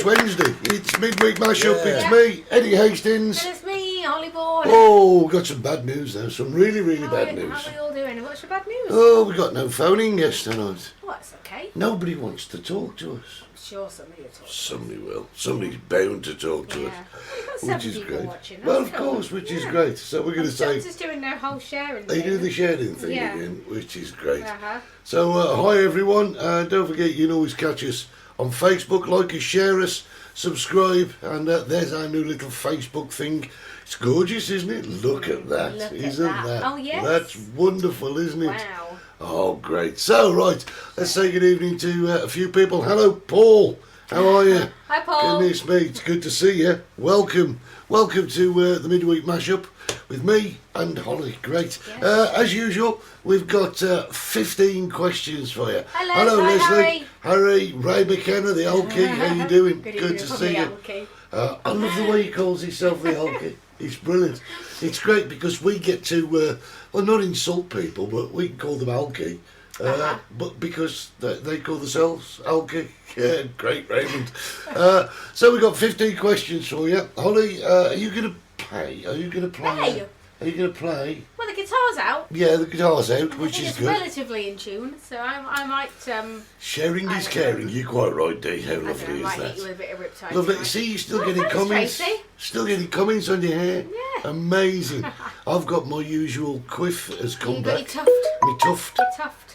Wednesday. It's Midweek Mashup. Yeah. It's me, Eddie Hastings. And it's me, Holly Boy. Oh, got some bad news though. Some really bad news. How are we all doing? What's your bad news? Oh, we got no phoning guest tonight. Well, that's okay. Nobody wants to talk to us. I'm sure somebody will talk. Somebody will. Somebody's bound to talk to us. Which is great. Watching. Well, of course, which is great. So we're going to say... just doing their whole sharing They thing. do the sharing thing again, which is great. Uh-huh. So, hi everyone. Don't forget you can always catch us on Facebook. Like us, share us, subscribe. And there's our new little Facebook thing. It's gorgeous, isn't it? Look at that. Isn't that? Oh, yes. That's wonderful, isn't it? Wow. Oh, great. So, right, let's say good evening to a few people. Hello, Paul. How are you? Hi, Paul. Goodness me, it's good to see you. Welcome to the Midweek Mashup with me and Holly. Great. Yes. As usual, we've got 15 questions for you. Hello, Leslie. Harry, Ray McKenna, the old key. How you doing? Good to see you. I love the way he calls himself the old key. It's brilliant. It's great because we get to, well, not insult people, but we can call them alky. But because they call themselves alky. Yeah, great, Raymond. So we've got 15 questions for you. Holly, are you going to play? Are you going to play? Are you going to play? Well, the guitar's out. Yeah, the guitar's out, which is good. It's relatively in tune, so I might... Sharing is caring. You're quite right, Dee. How lovely is that? Hit you with a bit of riptide. Lovely. See, you're still getting comments. Tracy. Still getting comments on your hair. Yeah. Amazing. I've got my usual quiff has come back. Got your tuft.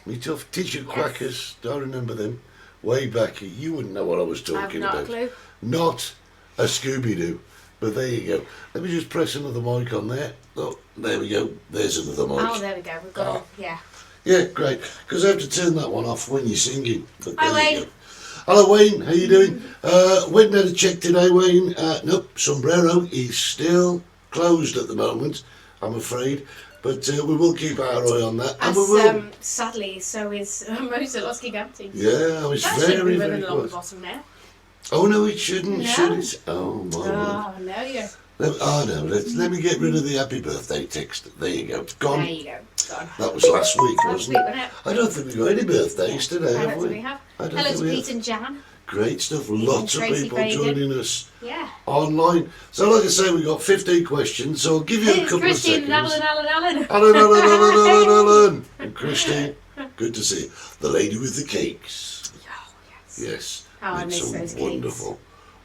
Me tough t-shirt quackers. I remember them way back. You wouldn't know what I was talking about. I have not a clue. Not a Scooby-Doo. But there you go. Let me just press another mic on there. Oh, there we go. There's another mic. Oh, there we go. We've got it. Yeah. Yeah, great. Because I have to turn that one off when you're singing. Hi, Wayne. Hello, Wayne. How you doing? Went and had a check today, Wayne. Nope, Sombrero is still closed at the moment, I'm afraid. But we will keep our eye on that. And we will. Sadly, so is most of Los Gigantes. Yeah, I was very along the close. bottom now. Oh, no, it shouldn't, No. should it? Oh, my word. Oh, no, yeah. Let me get rid of the happy birthday text. There you go. Gone. There you go. Gone. That was last week, wasn't it? Wasn't it? I don't think we've got any birthdays today, I have don't we? think we have. I don't Hello think to we Pete have. and Jan. Great stuff. Lots of Tracy people Fagan. joining us Yeah. online. So, like I say, we've got 15 questions, so I'll give you a couple Christine of seconds. and Alan. Alan. And Christine, good to see you. The lady with the cakes. Oh, yes. Yes. Oh, I Made miss some those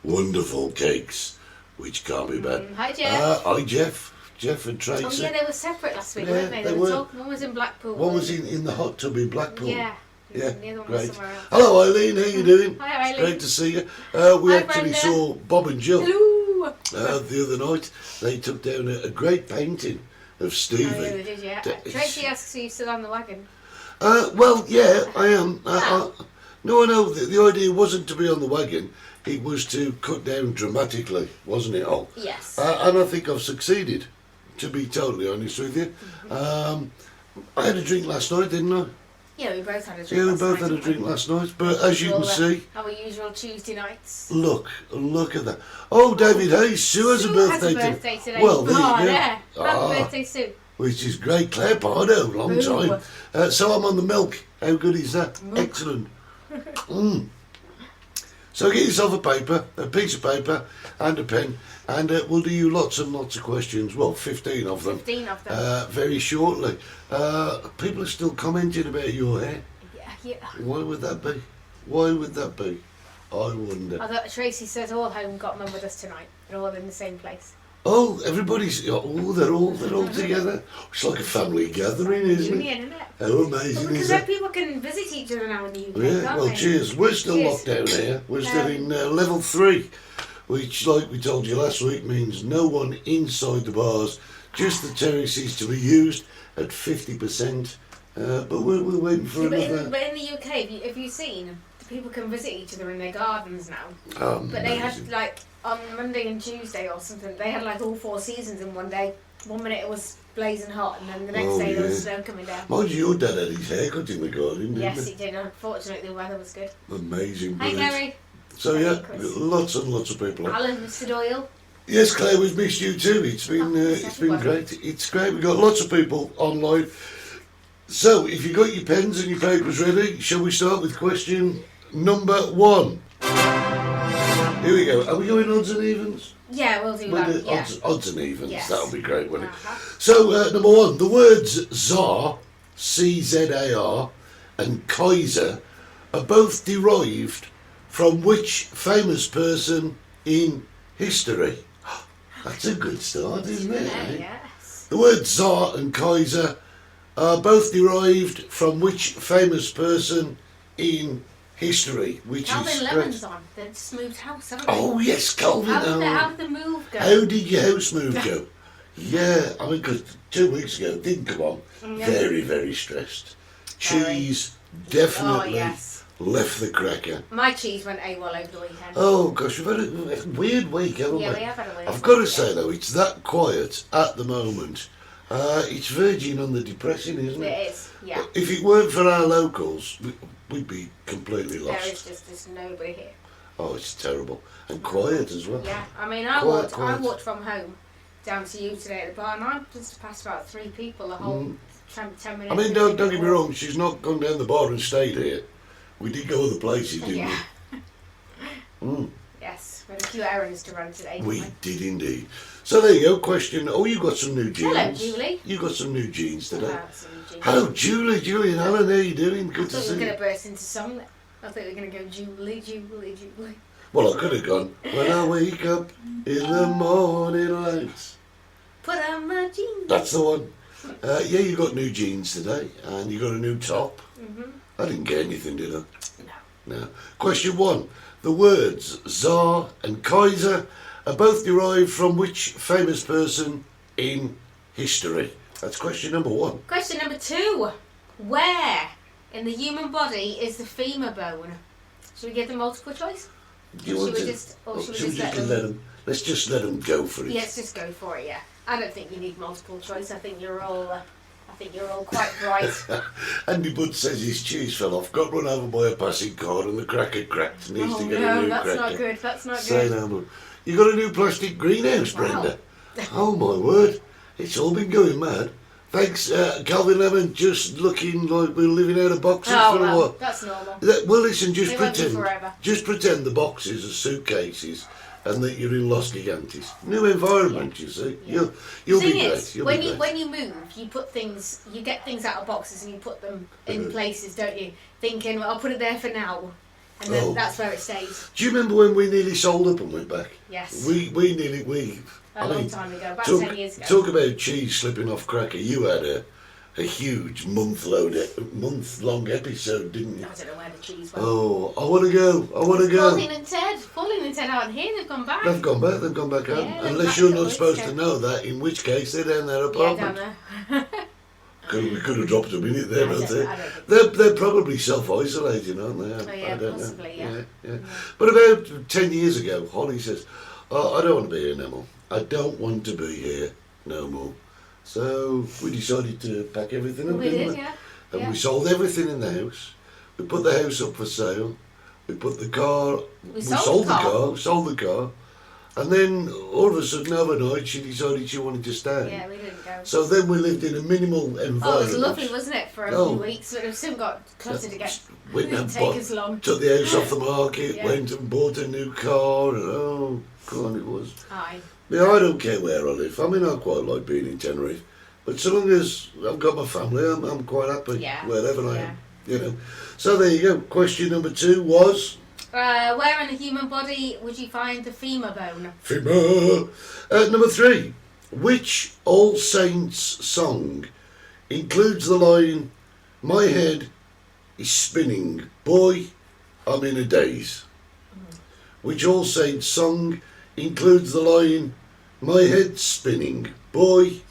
wonderful cakes, which can't be bad. Hi, Jeff. Hi, Jeff. Jeff and Tracy. Oh, yeah, they were separate last week, Yeah, weren't they? they Were were. talking. One was in Blackpool. One was in the hot tub in Blackpool. Yeah. Yeah, The other one was great. somewhere else. Hello, Eileen. How you doing? Hi, Eileen. Great to see you. We Hi, actually Brenda. saw Bob and Jill Hello. the other night. They took down a great painting of Stevie. Oh, yeah, they did, yeah. Tracy asks are you still on the wagon? Well, yeah, I am. No, the idea wasn't to be on the wagon. It was to cut down dramatically, wasn't it all? Yes. And I think I've succeeded, to be totally honest with you. I had a drink last night, didn't I? Yeah, we both had a drink. Yeah, we last both night, had a drink last night. But as you can see, our usual Tuesday nights. look at that. Oh, David Hayes, Sue has a birthday today. Well, there you go. Yeah. Happy birthday, Sue. Which is great. Claire Pardo, long time. So I'm on the milk. How good is that? Milk. Excellent. So get yourself a piece of paper and a pen, and we'll do you lots and lots of questions. Well, 15 of them. 15 of them. Very shortly. People are still commenting about your hair. Yeah. Why would that be? Why would that be? I wonder. Although Tracy says all home got them with us tonight. They're all in the same place. Oh, everybody's. Oh, they're all together. It's like a family gathering, isn't it? Isn't it? How amazing is Because that? people can visit each other now in the UK, Yeah, can't well, they? cheers. We're still Cheers. locked down here. We're still in level 3, which, like we told you last week, means no one inside the bars, just the terraces to be used at 50%. But we're waiting for another. But in the UK, have you seen, people can visit each other in their gardens now. But But they had, like, on Monday and Tuesday or something, they had, like, all 4 seasons in one day. One minute it was blazing hot, and then the next day there was snow coming down. Mind you, your dad had his haircut in the garden, didn't Yes, he? he did. Unfortunately, the weather was good. Amazing, Hi, brilliant. Gary. So Hi, yeah, Chris. lots and lots of people. Alan, Mr. Doyle. Yes, Claire, we've missed you too. It's been great. It's great. We've got lots of people online. So, if you've got your pens and your papers ready, shall we start with question number 1? Here we go. Are we going odds and evens? Yeah, we'll do We'll that. do odds and evens. Yes. That'll be great, won't it? Uh-huh. So, number one, the words Tsar, C-Z-A-R, and Kaiser are both derived from which famous person in history? That's a good start, isn't it? Yeah, eh? yes. The words Tsar and Kaiser are both derived from which famous person in history? Which Calvin is Lemon's correct. on. They've just moved house, haven't they? Oh yes, Calvin. How did the move go? How did your house move go? Yeah, I mean, because 2 weeks ago it didn't come on. Yeah. Very, very stressed. Very. Cheese definitely Oh, yes. left the cracker. My cheese went AWOL over the weekend. Oh gosh, we've had a weird week, haven't Yeah, we? we have had a weird I've got to week, say yeah. though, it's that quiet at the moment. It's verging on the depressing, isn't it? It is, yeah. If it weren't for our locals, we'd be completely There lost. is just there's nobody here. Oh, it's terrible. And quiet as well. Yeah, I mean, I Quiet. walked from home down to you today at the bar, and I just passed about 3 people the whole 10 minutes. I mean, don't get me wrong, she's not gone down the bar and stayed here. We did go other places, didn't Yeah. we? Mm. Yes, we had a few errands to run today. Didn't We did indeed. So there you go, question. Oh, you got some new jeans. Hello, Julie. You got some new jeans today. Absolutely. Hello, Julie and Alan, how you doing? I Good to thought we see were going you. to burst into song. I thought we were going to go Julie, Julie, Julie. Well, I could have gone, when I wake up in the morning light. Put on my jeans. That's the one. Yeah, you got new jeans today, and you got a new top. Mm-hmm. I didn't get anything, did I? No. No. Question 1. The words Tsar and Kaiser are both derived from which famous person in history? That's question number 1. Question number 2. Where in the human body is the femur bone? Should we give them multiple choice? Do you Or want should we to? just- or or should we should we just just let let them? Let's just let them go for it. Yes, just go for it. Yeah, I don't think you need multiple choice. I think you're all quite bright. Andy Budd says his cheese fell off, got run over by a passing car, and the cracker cracked. Needs Oh to get a no, new that's cracker. not good. That's not Say good. no more. You got a new plastic greenhouse, Wow. Brenda. Oh my word, it's all been going mad. Thanks, Calvin Lemon, just looking like we're living out of boxes Oh for a well, while. that's normal. Well, listen, just It won't be pretend. forever. Just pretend the boxes are suitcases and that you're in Los Gigantes. New environment, you see. Yeah. You'll The be thing great. is, You'll when be you great. when you move, you get things out of boxes and you put them in places, don't you? Thinking, well, I'll put it there for now, and then Oh. that's where it stays. Do you remember when we nearly sold up and went back? Yes. We A long time ago, about talk, 10 years ago. Talk about cheese slipping off cracker. You had a huge month-long episode, didn't you? I don't know where the cheese went. Oh, I want to go. I want to go. Pauline and Ted aren't here. They've gone back. They've gone back. They've gone back home. Yeah, they're Unless back you're to not us, supposed yeah. to know that, in which case they're down their Yeah, apartment. down there. We could have dropped them in it there, I don't don't- they? I don't think They're probably self-isolating, aren't they? Oh, yeah, I don't possibly, know. yeah. But about 10 years ago, Holly says, oh, I don't want to be here no more. I don't want to be here no more. So we decided to pack everything up, We didn't did, we? yeah. And Yeah. we sold everything in the house. We put the house up for sale. We put the car... We sold the car. Sold the car. And then, all of a sudden, overnight, she decided she wanted to stay. Yeah, we didn't go. So then we lived in a minimal environment. Oh, it was lovely, wasn't it, for a Oh. few weeks? But it soon got cluttered again. Went and Didn't take as long. took the house off the market, Yeah. went and bought a new car, and oh, God, it was. Aye. Yeah, I don't care where I live. I mean, I quite like being in Tenerife, but so long as I've got my family, I'm quite happy Yeah. wherever I Yeah. am. You know. So there you go. Question number 2 was Where in the human body would you find the femur bone? femur. Number 3. Which All Saints song includes the line, "My head is spinning, boy, I'm in a daze"? Which All Saints song includes the line, "My head's spinning, boy,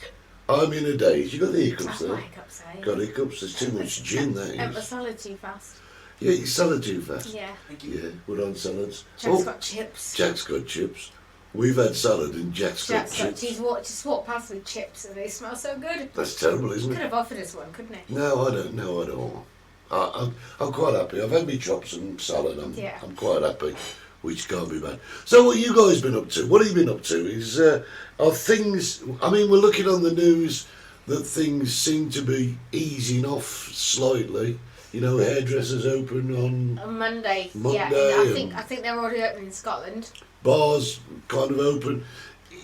I'm in a daze"? You got the hiccups That's there. my hiccups, eh? Got hiccups. There's too much gin. That It was is. salad too fast. Yeah, you salad too fast. Yeah. Yeah, we're on salads. Jack's got chips. Jack's got chips. We've had salad and Jack's got Jack's got chips. cheese. Just walked past with chips and they smell so good. That's terrible, isn't Could it? have offered us one, couldn't it? No, I don't. No, I don't. I'm quite happy. I've had me chops and salad. Yeah. I'm quite happy, which can't be bad. So, what you guys been up to? What have you been up to? Is are things? I mean, we're looking on the news that things seem to be easing off slightly. you know, hairdressers open on Monday. Monday, Yeah, I think they're already open in Scotland. bars kind of open.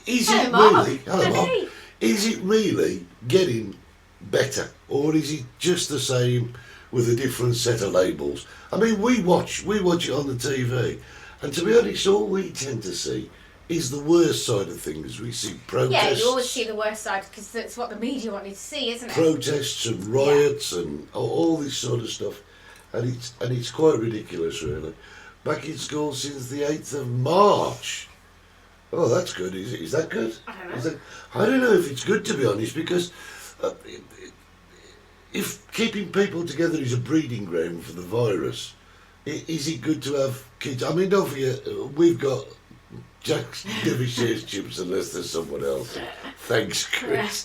Is Hello, it Mark. really? Hello, Mark. Hey. Is it really getting better, or is it just the same with a different set of labels? I mean, we watch it on the TV, and to be honest, all we tend to see is the worst side of things. We see protests. Yeah, you always see the worst side because that's what the media want you to see, isn't it? Protests and riots and all this sort of stuff, and it's quite ridiculous, really. Back in school since the 8th of March. Oh, that's good. Is that good? I don't know. I don't know if it's good, to be honest, because if keeping people together is a breeding ground for the virus, is it good to have kids? I mean, don't forget, we've got Jack's never shares chips unless there's someone else. Thanks, Chris.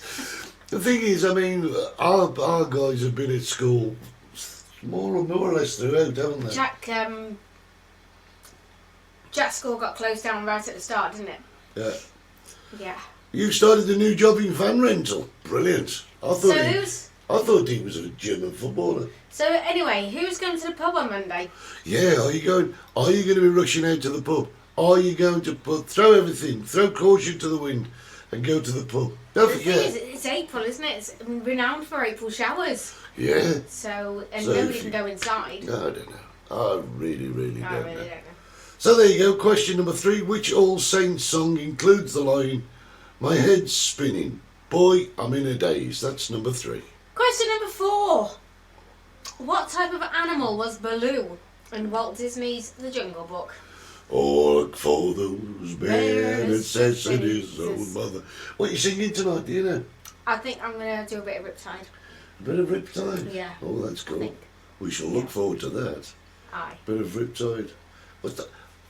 The thing is, I mean, our guys have been at school more or less throughout, haven't they? Jack's school got closed down right at the start, didn't it? Yeah. Yeah. You started a new job in van rental. Brilliant. I thought he was a German footballer. So anyway, who's going to the pub on Monday? Yeah, are you going to be rushing out to the pub? Are you going to throw everything, throw caution to the wind and go to the pub? Don't The forget. thing is, it's April, isn't it? It's renowned for April showers. Yeah. So So nobody if can go inside. I don't know. I really don't I know. really don't know. So there you go. Question number 3. Which All Saints song includes the line, "My head's spinning, boy, I'm in a daze"? That's number 3. Question number 4. What type of animal was Baloo in Walt Disney's The Jungle Book? Oh, look for those bare necessities, old mother. What are you singing tonight, do you know? I think I'm going to do a bit of Riptide. A bit of Riptide? Yeah. Oh, that's I cool. think. We shall look forward to that. Aye. Bit of Riptide. What's that?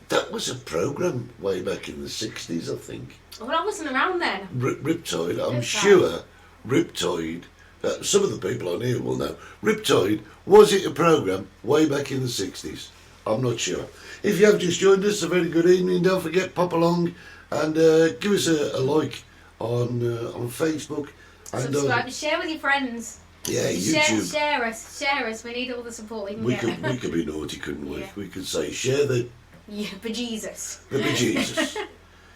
That was a programme way back in the 60s, I think. Well, I wasn't around then. Riptide, I'm Riptide. sure Riptide, some of the people on here will know. Riptide, was it a programme way back in the 60s? I'm not sure. If you have just joined us, a very good evening. Don't forget, pop along and give us a like on Facebook. And Subscribe and share with your friends. yeah, YouTube. Share us. We need all the support we can get. We could be naughty, couldn't we? Yeah. We could say, share the Yeah, bejesus. bejesus.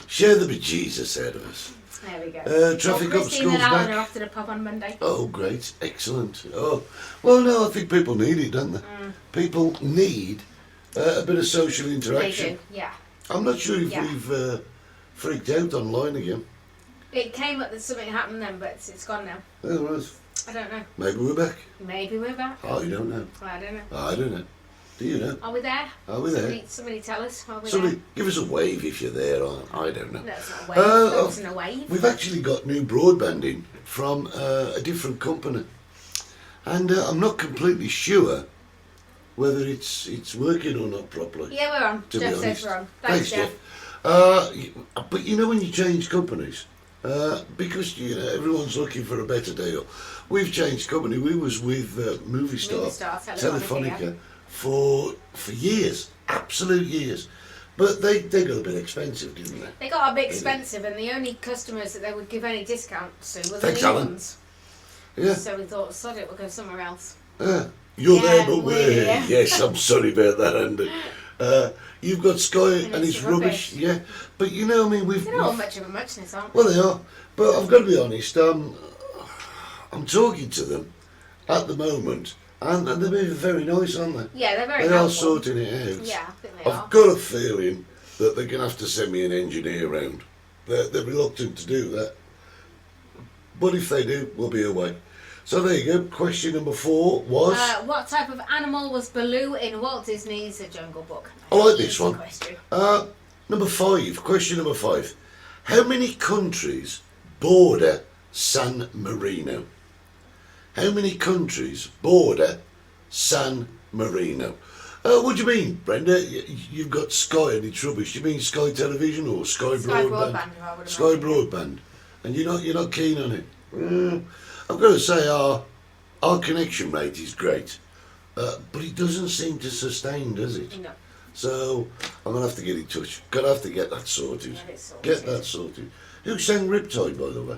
Share the bejesus out of us. There we go. Traffic up, Christine school's and Alan back. are off to the pub on Monday. Oh, great. Excellent. Oh, well, no, I think people need it, don't they? People need a bit of social They interaction. do, yeah. I'm not sure if Yeah. we've freaked out online again. It came up that something happened then, but it's gone now. Oh, right. I don't know. Maybe we're back. Maybe we're back. I don't know. I don't know. I don't know. Do you know? Are we there? Are we there? Somebody tell us. Are we Somebody give us a wave if you're there. I don't know. there? No, it's not a wave. That wasn't a wave. We've actually got new broadband in from a different company, and I'm not completely sure whether it's working or not properly. Yeah, we're on. To be Jeff honest. says we're on. Thanks, Jeff. But you know when you change companies, because you know everyone's looking for a better deal, we've changed company. We was with Movie Star, Telefonica for years, absolute years. But they got a bit expensive, didn't they? They got a bit expensive, and the only customers that they would give any discounts to were the Thanks, new Alan. ones. Yeah. So we thought, sod it, we'll go somewhere else. You're Yeah, there, but we're we're here. here. Yes, I'm sorry about that, Andy. You've got Sky and it's it's rubbish. rubbish. Yeah. But you know, I mean, They're not all much of a muchness, aren't they? well, they are. But I've got to be honest, I'm talking to them at the moment, and they're being very nice, aren't they? Yeah, they're very They are helpful. sorting it out. Yeah, I think they are. I've got a feeling that they're going to have to send me an engineer round. They're reluctant to do that. But if they do, we'll be away. So there you go. Question number 4 was... what type of animal was Baloo in Walt Disney's The Jungle Book? I like this Easy one. Question. Number 5. Question number 5. How many countries border San Marino? How many countries border San Marino? What do you mean, Brenda? You've got Sky and it's rubbish. Do you mean Sky Television or Sky Broadband? I would Sky imagine. Broadband. And you're not keen on it? I've got to say our connection rate is great. But it doesn't seem to sustain, does it? No. So I'm going to have to get in touch. Going to have to get that sorted. Get it sorted. Get that sorted. Who sang Riptide, by the way?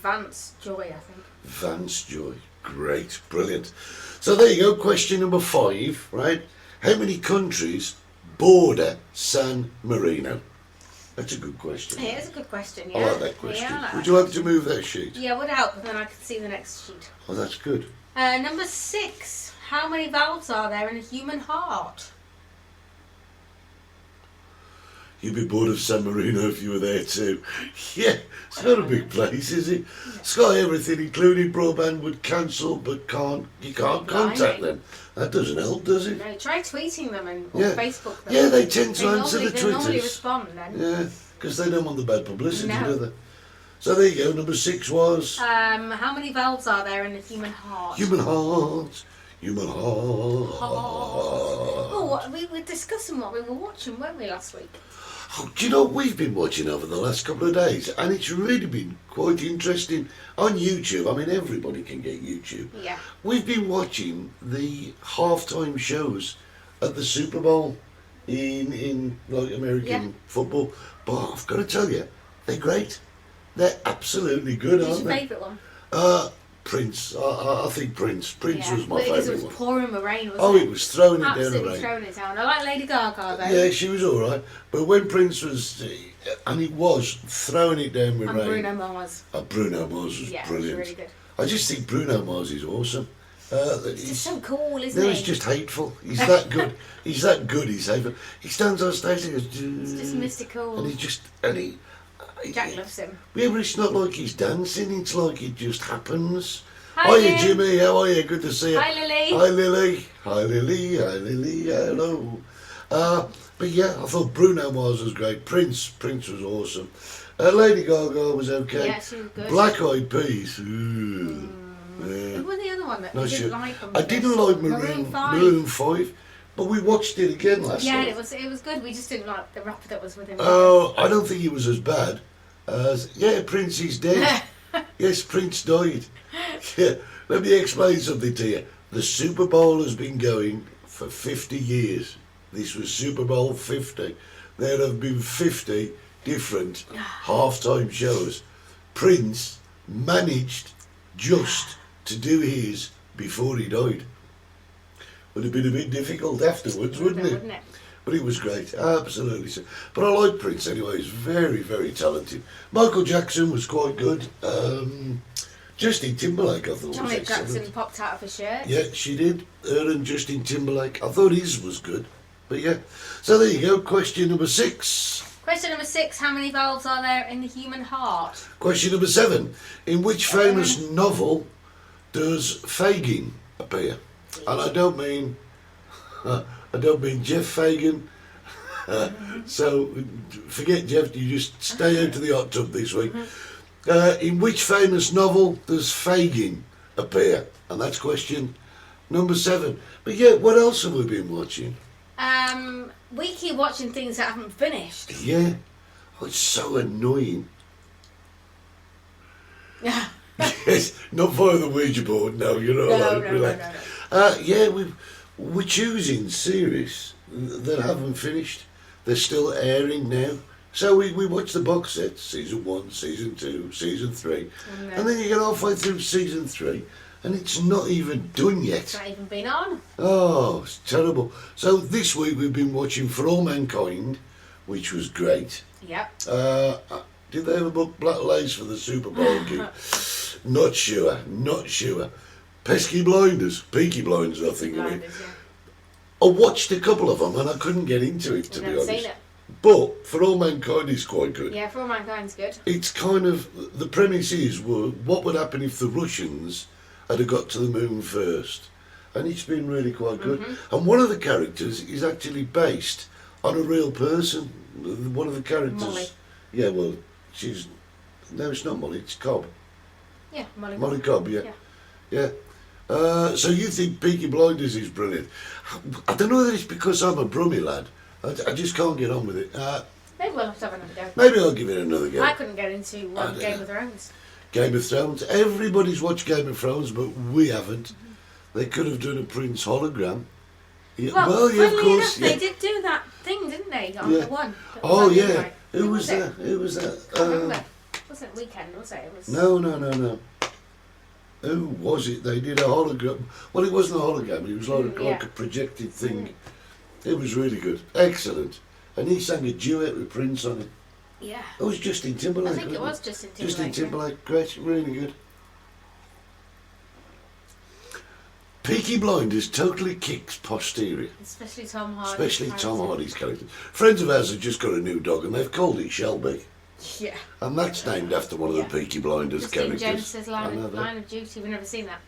Vance Joy, I think. Vance Joy. Great, brilliant. So there you go, question number 5, right? How many countries border San Marino? That's a good question. Yeah, it's a good question, yeah. I like that question. Yeah, I like Would that you like question. to move that sheet? Yeah, it would help, and then I could see the next sheet. Oh, that's good. Number 6. How many valves are there in a human heart? You'd be bored of San Marino if you were there too. Yeah, it's not a big place, is it? Sky Everything, including broadband, would cancel, but you can't contact them. That doesn't help, does it? No, try tweeting them or Yeah. Facebook them. Yeah, they tend to answer the They normally Twitters. respond then. Yeah, because they don't want the bad publicity, No. do they? So there you go, number 6 was... How many valves are there in the human heart? Human heart. Human heart. Oh, we were discussing what we were watching, weren't we, last week? Oh, do you know what we've been watching over the last couple of days? And it's really been quite interesting. On YouTube, I mean, everybody can get YouTube. Yeah. We've been watching the halftime shows at the Super Bowl in like American football. But I've got to tell you, they're great. They're absolutely good, Who's aren't your they? favourite one? Prince. I think Prince. Prince was my Because it favourite was one. pouring the rain, wasn't it? Oh, it was throwing it down the Absolutely rain. throwing it down. I like Lady Gaga, though. Yeah, she was all right. But when Prince was, and it was throwing it down with And rain. Bruno Mars. Bruno Mars was Yeah, brilliant. it was really good. I just think Bruno Mars is awesome. He's just so cool, isn't No, he? he's just hateful. He's that good. He's that good. He's hateful. He stands on stage and goes. It's just mystical. And he. Jack loves him. Yeah, but it's not like he's dancing. It's like it just happens. Hi, Hiya, Jim. Jimmy. How are you? Good to see you. Hi, Lily. Hi, Lily. Hi, Lily. Hi, Lily. Hello. But yeah, I thought Bruno Mars was great. Prince was awesome. Lady Gaga was okay. Yeah, she was good. Black Eyed Peas. Ooh. Who was the other one that No, you she- didn't like? I didn't like Maroon 5, but we watched it again last Yeah, night. it was good. We just didn't like the rapper that was with him. Oh, I don't think he was as bad as... Yeah, Prince is dead. Yes, Prince died. Yeah, let me explain something to you. The Super Bowl has been going for 50 years. This was Super Bowl 50. There have been 50 different halftime shows. Prince managed just to do his before he died. Would have been a bit difficult afterwards, wouldn't it? But it was great, absolutely. So. But I like Prince anyway, he's very, very talented. Michael Jackson was quite good. Justin Timberlake, I thought was Janet excellent. Jackson popped out of his shirt. Yeah, she did. Her and Justin Timberlake. I thought his was good. But yeah. So there you go, question number 6. Question number 6. How many valves are there in the human heart? Question number 7. In which famous novel does Fagin appear? And I don't mean Jeff Fagin. So forget Jeff, you just stay out of the hot tub this week. In which famous novel does Fagin appear? And that's question number 7. But yeah, what else have we been watching? We keep watching things that haven't finished. Yeah. Oh, it's so annoying. Yeah. Yes, not via the Ouija board, no, you're not allowed. Relax. Yeah, we're choosing series that haven't finished. They're still airing now. So we watch the box sets, season 1, season 2, season 3. And then you get halfway through season 3 and it's not even done yet. It's not even been on. Oh, it's terrible. So this week we've been watching For All Mankind, which was great. Yep. Did they ever book Black Lace for the Super Bowl gig? Not sure. Peaky Blinders, I think. Blinders, I watched a couple of them and I couldn't get into it, to be honest. Seen it. But For All Mankind is quite good. Yeah, For All Mankind's good. It's kind of, the premise is, what would happen if the Russians had got to the moon first? And it's been really quite good. And one of the characters is actually based on a real person. One of the characters... Molly. Yeah, well, no, it's not Molly, it's Cobb. Yeah, Molly Cobb, yeah. So you think Peaky Blinders is brilliant. I don't know whether it's because I'm a Brummie lad. I just can't get on with it. Maybe we'll have to have another go. Maybe I'll give it another go. I couldn't get into Game of Thrones. Game of Thrones. Everybody's watched Game of Thrones, but we haven't. They could have done a Prince hologram. Yeah, Well, yeah, of funnily course. enough, Yeah. they did do that thing, didn't they? On Yeah. the one. Oh, yeah. Midnight. Who was it? that? Who was that? I can't remember. It wasn't Weekend, was it? It was... No. Who was it? They did a hologram. Well, it wasn't a hologram. It was like, yeah. like a projected thing. It was really good. Excellent. And he sang a duet with Prince on it. Yeah. It was Justin Timberlake. I think it was Justin Timberlake. Justin Timberlake. Great. Really good. Peaky Blinders totally kicks posterior. Especially Tom Hardy. Especially Tom Hardy's character. Friends of ours have just got a new dog and they've called it Shelby. Yeah. And that's named after one of the Peaky Blinders Christine characters. James's line of Duty. We've never seen that.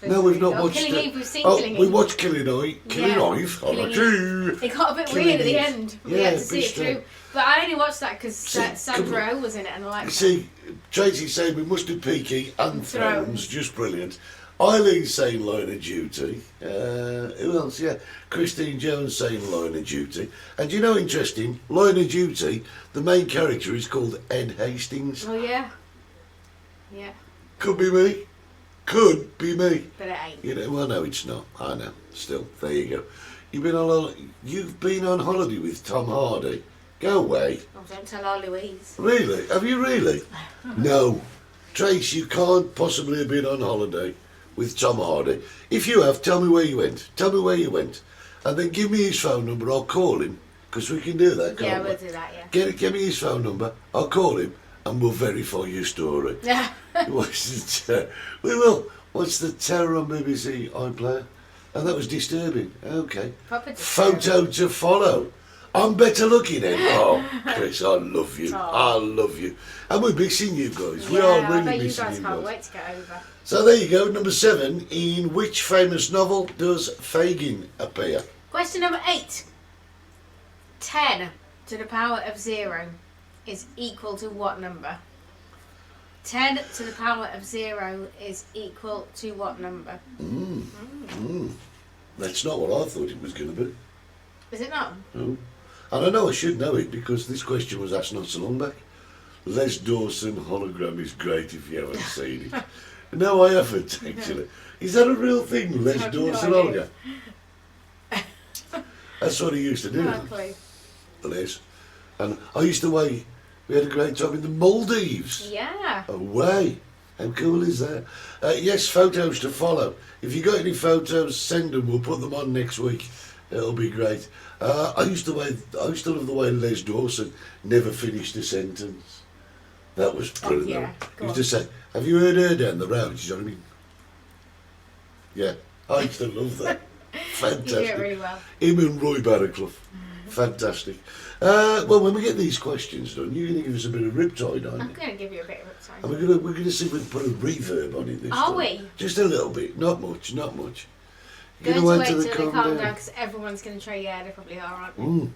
No, we've not watched Killing it. Eve, we've seen Killing Eve. We watched Killing Eve. Killing Eve. It got a bit Killing weird at the Eve. end. We Yeah, had to see it through. But I only watched that because Sandra Oh was in it and I liked You that. see, Tracy's saying we must do Peaky and Thrones. Just brilliant. Eileen's saying Line of Duty. Who else? Yeah. Christine Jones saying Line of Duty. And you know, interesting, Line of Duty, the main character is called Ed Hastings. Oh, yeah. Yeah. Could be me. Could be me. But it ain't. You know, well, no, it's not. I know. Still, there you go. You've been on holiday with Tom Hardy. Go away. Oh, don't tell our Louise. Really? Have you really? No. Trace, you can't possibly have been on holiday with Tom Hardy. If you have, tell me where you went. Tell me where you went. And then give me his phone number. I'll call him. Because we can do that, can't Yeah, we? we'll do that, yeah. Give me his phone number. I'll call him. And we'll verify your story. Yeah. We will. What's the terror on BBC iPlayer? And that was disturbing. Okay. Proper disturbing. Photo to follow. I'm better looking then. Oh, Chris, I love you. I love you. And we're missing you guys. We are I really bet you missing guys you can't guys. wait to get over. So there you go, number 7. In which famous novel does Fagin appear? Question number 8. 10 to the power of 0 is equal to what number? 10 to the power of 0 is equal to what number? That's not what I thought it was going to be. Is it not? No. And I know I should know it because this question was asked not so long back. Les Dawson hologram is great if you haven't seen it. No, I haven't actually. Is that a real thing, Les have Dawson no idea. hologram? That's what he used to do. No clue. Les. And I used to we had a great time in the Maldives. Yeah. Away. How cool is that? Yes, photos to follow. If you got any photos, send them. We'll put them on next week. It'll be great. I used to love the way Les Dawson never finished a sentence. That was brilliant. yeah. He used to say, "Have you heard her down the road?" You know what I mean? Yeah, I used to love that. Fantastic. You do it really well. Him and Roy Barraclough. Fantastic. Well, when we get these questions done, you're going to give us a bit of riptide, aren't I'm you? going to give you a bit of time. And we're going to see if we can put a reverb on it this Are time. we? Just a little bit, not much. Going to wait till they calm down because everyone's going to try. Yeah, they probably are, aren't they?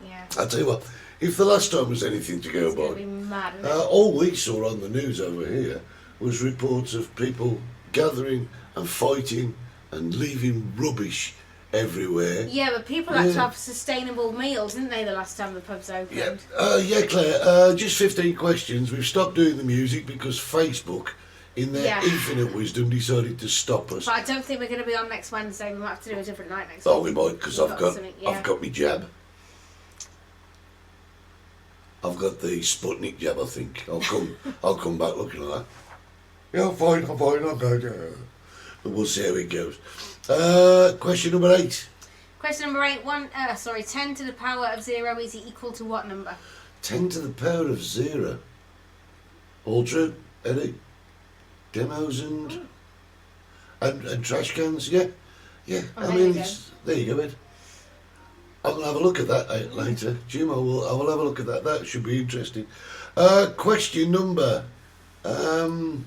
Yeah. I'll tell you what, if the last time was anything to go It's going by, to be mad, isn't it? all we saw on the news over here was reports of people gathering and fighting and leaving rubbish everywhere. Yeah, but people had to have sustainable meals, didn't they, the last time the pubs opened? Yeah, Claire, just 15 questions. We've stopped doing the music because Facebook, in their infinite wisdom, decided to stop us. But I don't think we're going to be on next Wednesday. We might have to do a different night next Oh, week. we might, because I've got my jab. I've got the Sputnik jab, I think. I'll come back looking at that. Yeah, I'm fine, I'm good. But we'll see how it goes. Question number 8. Question number 8. 10 to the power of 0 is equal to what number? 10 to the power of 0. All true, Eddie. Demos and trash cans, yeah. Oh, I mean, there you go, Ed. I'm going to have a look at that later. Jim, I will have a look at that. That should be interesting. Question number 9.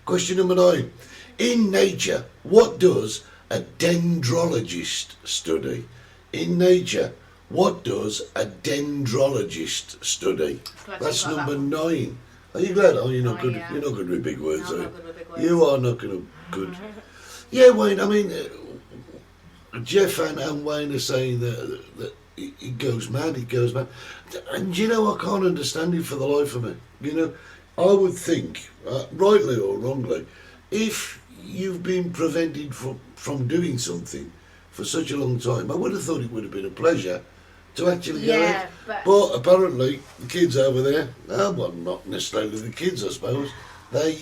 Question number 9. In nature, what does a dendrologist study? In nature, what does a dendrologist study? That's number 9. Are you glad? Oh, you're not good. Yeah. You're not good with big words, No, are I'm you? not good with big words. You are not good. Yeah, Wayne. I mean, Jeff and Wayne are saying that it goes mad. It goes mad. And you know, I can't understand it for the life of me. You know, I would think, rightly or wrongly, if you've been prevented from doing something for such a long time, I would have thought it would have been a pleasure to actually go ahead. But apparently the kids over there, well, not necessarily the kids, I suppose, they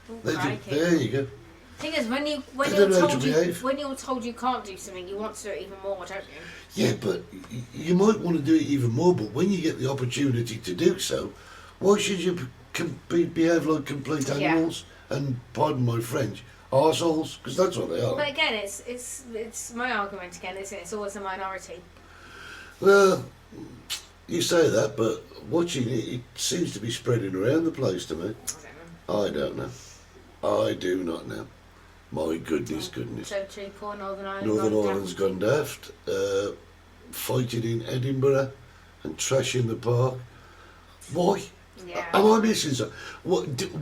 Oh, They do. crikey. There you go. Thing is, when They don't know how to behave. when you're told you can't do something, you want to do it even more, don't you? Yeah, but you might want to do it even more, but when you get the opportunity to do so, why should you behave like complete animals? And pardon my French, arseholes, because that's what they are. But again, it's my argument again, isn't it? It's always a minority. Well, you say that, but watching it, it seems to be spreading around the place to me. I don't know. I do not know. My goodness. So true, poor Northern Ireland. Northern Ireland's gone daft. Fighting in Edinburgh and trashing the park. Why? Yeah. Am I missing something?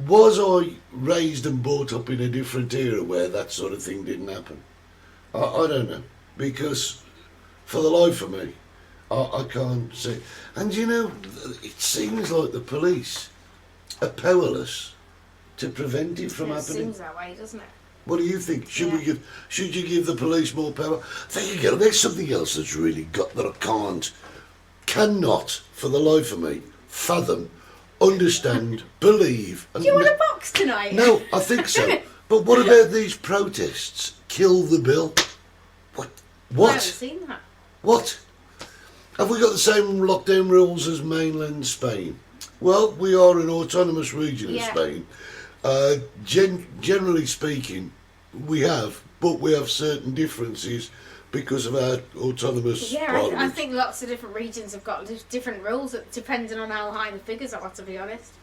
Was I raised and brought up in a different era where that sort of thing didn't happen? I don't know. Because for the life of me, I can't see. And you know, it seems like the police are powerless to prevent it from happening. It seems that way, doesn't it? What do you think? Should you give the police more power? There you go. There's something else that's really got that I cannot, for the life of me, fathom, understand, believe. And Do you want a box tonight? No, I think so. But what about these protests? Kill the bill. What? I haven't seen that. What? Have we got the same lockdown rules as mainland Spain? Well, we are an autonomous region of Spain. Generally speaking, we have, but we have certain differences because of our autonomous parliament. I think lots of different regions have got different rules depending on how high the figures are, to be honest.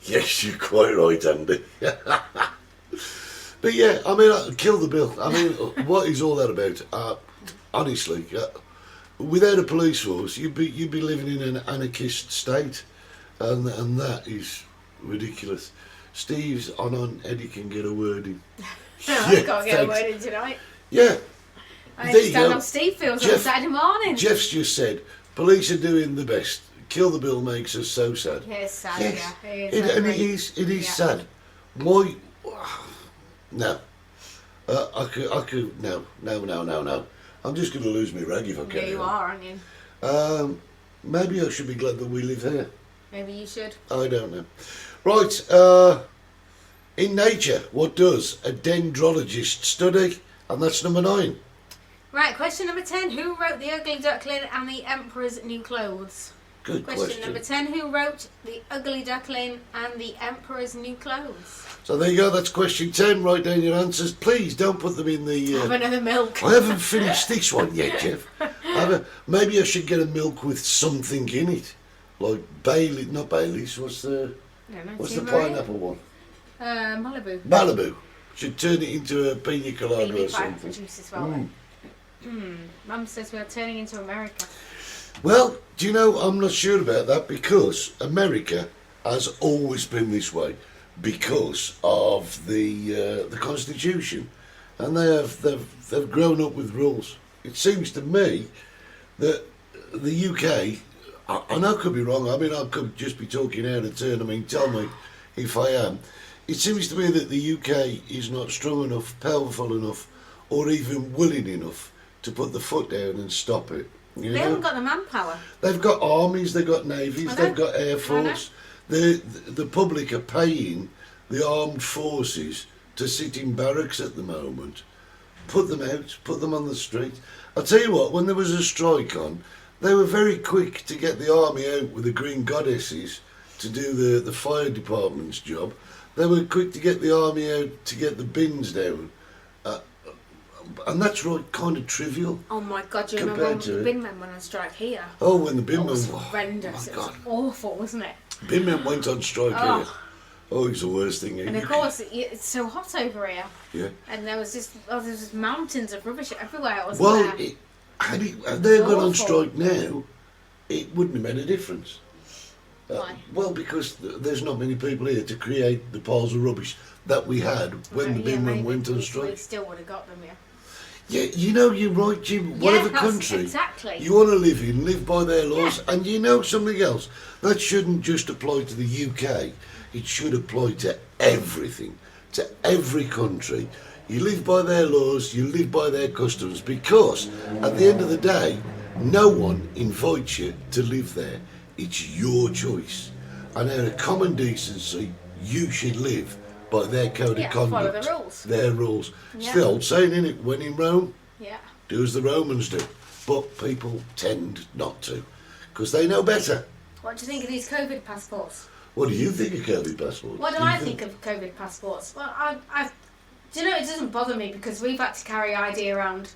Yes, you're quite right, Andy. But yeah, I mean, kill the bill. I mean, what is all that about? Honestly, without a police force, you'd be living in an anarchist state, and that is ridiculous. Steve's on Eddie can get a word in. I've got to get a word in tonight. Yeah. I understand how Steve feels on Saturday morning. Jeff's just said, police are doing the best. Kill the bill makes us so sad. Yeah, it's sad, yes. yeah. It is sad. Why? No. I could, no. I'm just going to lose my rag if I can. Yeah, you are, aren't you? Maybe I should be glad that we live here. Maybe you should. I don't know. Right, in nature, what does a dendrologist study? And that's number 9. Right, question number 10. Who wrote The Ugly Duckling and the Emperor's New Clothes? Good question. Number 10. Who wrote The Ugly Duckling and the Emperor's New Clothes? So there you go, that's question 10. Write down your answers. Please don't put them in the... Have another milk. I haven't finished this one yet, Jeff. Maybe I should get a milk with something in it. Like Bailey, not Bailey's, what's the pineapple one? Malibu. Should turn it into a pina colada or something. Juice as well. Mum says we're turning into America. Well, do you know, I'm not sure about that because America has always been this way because of the Constitution, and they've grown up with rules. It seems to me that the UK, and I could be wrong, I mean I could just be talking out of turn, I mean tell me if I am. It seems to me that the UK is not strong enough, powerful enough, or even willing enough to put the foot down and stop it. They haven't got the manpower. They've got armies, they've got navies, they've got air force. The public are paying the armed forces to sit in barracks at the moment. Put them out, put them on the street. I'll tell you what, when there was a strike on, they were very quick to get the army out with the green goddesses to do the fire department's job. They were quick to get the army out to get the bins down. And that's right, kind of trivial. Oh my God, do you remember when the bin men went on strike here? Oh, when the bin men... It was horrendous. It was awful, wasn't it? Bin men went on strike here. Oh, it's the worst thing. And of course, it's so hot over here. Yeah. And there was just mountains of rubbish everywhere. Had they gone on strike now, it wouldn't have made a difference. Why? Well, because there's not many people here to create the piles of rubbish that we had when the bin men went on strike. We still would have got them, yeah. Yeah, you know, you're right, Jim. Whatever country you want to live in, live by their laws. Yeah. And you know something else? That shouldn't just apply to the UK. It should apply to everything, to every country. You live by their laws, you live by their customs, because at the end of the day, no one invites you to live there. It's your choice. And out of common decency, you should live by their code of conduct. Follow the rules. Their rules. It's Yeah. the old saying, isn't it? When in Rome, Yeah. do as the Romans do. But people tend not to, because they know better. What do you think of these COVID passports? What do you think of COVID passports? What do I think of COVID passports? Well, do you know, it doesn't bother me because we've had to carry ID around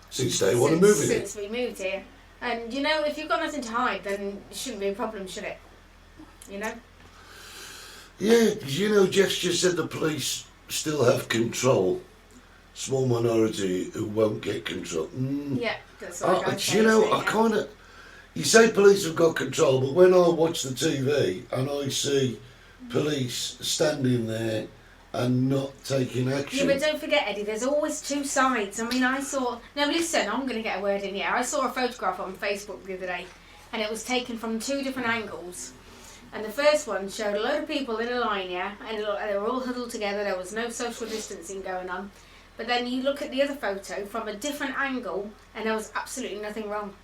Since day one of moving here. since we moved here. And, you know, if you've got nothing to hide, then it shouldn't be a problem, should it? You know? Yeah, you know, Jeff's just said the police still have control. Small minority who won't get control. Yeah, that's what I you know, I kind of... You say police have got control, but when I watch the TV and I see police standing there and not taking action... Yeah, but don't forget, Eddie, there's always two sides. I mean, I saw... No, listen, I'm going to get a word in here. I saw a photograph on Facebook the other day, and it was taken from two different angles. And the first one showed a load of people in a line, yeah, and they were all huddled together. There was no social distancing going on. But then you look at the other photo from a different angle, and there was absolutely nothing wrong.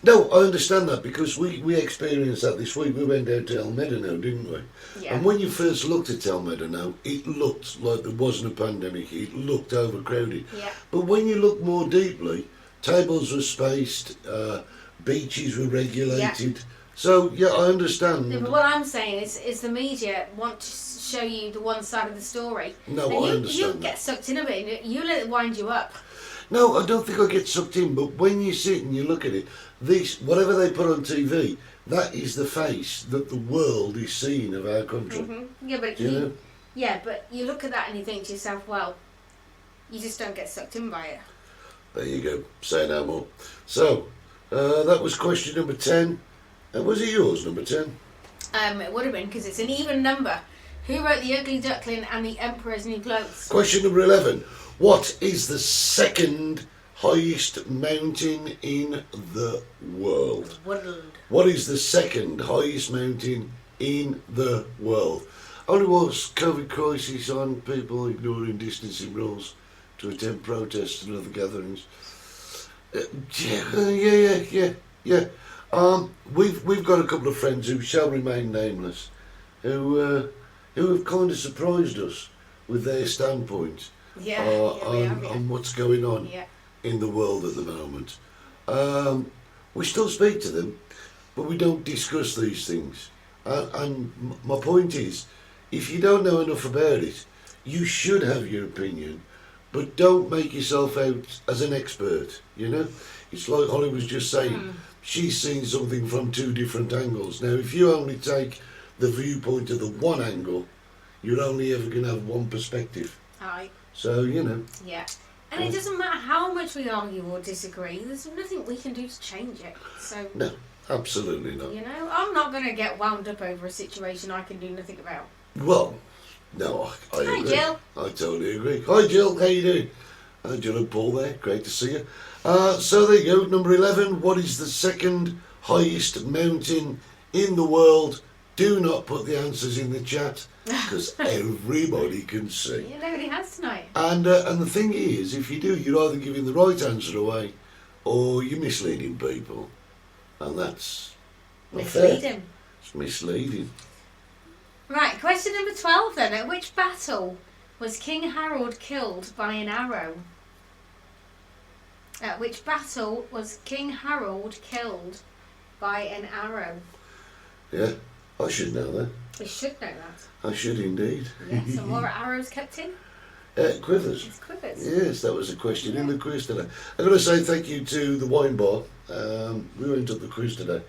No, I understand that because we experienced that this week. We went down to El Medino, didn't we? Yeah. And when you first looked at El Medino, it looked like there wasn't a pandemic. It looked overcrowded. Yeah. But when you look more deeply, tables were spaced, beaches were regulated. Yeah. So, yeah, I understand. Yeah, but what I'm saying is the media want to show you the one side of the story. No, and I understand. You get sucked in a bit. You let it wind you up. No, I don't think I get sucked in, but when you sit and you look at it, whatever they put on TV, that is the face that the world is seeing of our country. Mm-hmm. Yeah, but but you look at that and you think to yourself, well, you just don't get sucked in by it. There you go. Say no more. So, that was question number 10. Was it yours, number 10? It would have been, because it's an even number. Who wrote The Ugly Duckling and The Emperor's New Clothes? Question number 11. What is the second highest mountain in the world? What is the second highest mountain in the world? Only was COVID crisis on people ignoring distancing rules to attend protests and other gatherings. Yeah. We've got a couple of friends who shall remain nameless, who have kind of surprised us with their standpoint on what's going on in the world at the moment. We still speak to them, but we don't discuss these things. And my point is, if you don't know enough about it, you should have your opinion, but don't make yourself out as an expert, you know? It's like Hollie was just saying, she's seen something from two different angles. Now, if you only take the viewpoint of the one angle, you're only ever going to have one perspective. Aye. So, you know. Yeah. And it doesn't matter how much we argue or disagree, there's nothing we can do to change it. So no, absolutely not. You know, I'm not going to get wound up over a situation I can do nothing about. Well, no, I agree. Hi, Jill. I totally agree. Hi, Jill. How you doing? Jill and Paul there. Great to see you. So there you go. Number 11. What is the second highest mountain in the world? Do not put the answers in the chat because everybody can see. Yeah, nobody has tonight. And the thing is, if you do, you're either giving the right answer away or you're misleading people. And that's not fair. Misleading. It's misleading. Right, question number 12 then. At which battle was King Harold killed by an arrow? At which battle was King Harold killed by an arrow? Yeah, I should know that. We should know that. I should indeed. Yes, and what are arrows kept in? Quivers. It's quivers. Yes, that was a question in the quiz today. I've got to say thank you to the wine bar. We went up the quiz today.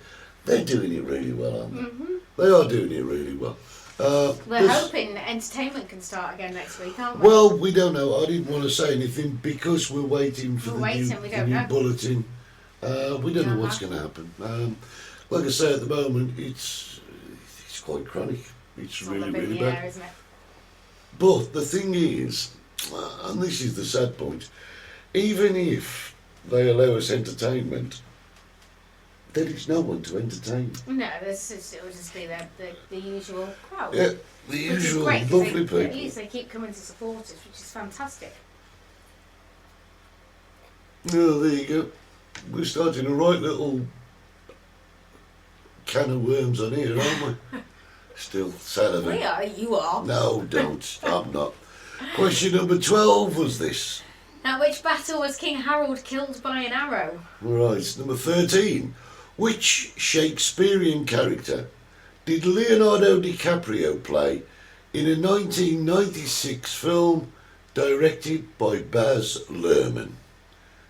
They're doing it really well, aren't they? Mm-hmm. They are doing it really well. We're hoping entertainment can start again next week, aren't we? Well, we don't know. I didn't want to say anything because we're waiting for the new bulletin. We don't know what's going to happen. Like I say, at the moment, it's quite chronic. It's really, really bad. Air, isn't it? But the thing is, and this is the sad point, even if they allow us entertainment, there is no one to entertain. No, it will just be the usual crowd. Yeah, the usual lovely people. At least they keep coming to support us, which is fantastic. Oh, there you go. We're starting a right little can of worms on here, aren't we? Still salivate. We are, you are. No, don't. I'm not. Question number 12 was this. At which battle was King Harold killed by an arrow? Right, number 13. Which Shakespearean character did Leonardo Dicaprio play in a 1996 film directed by Baz Luhrmann?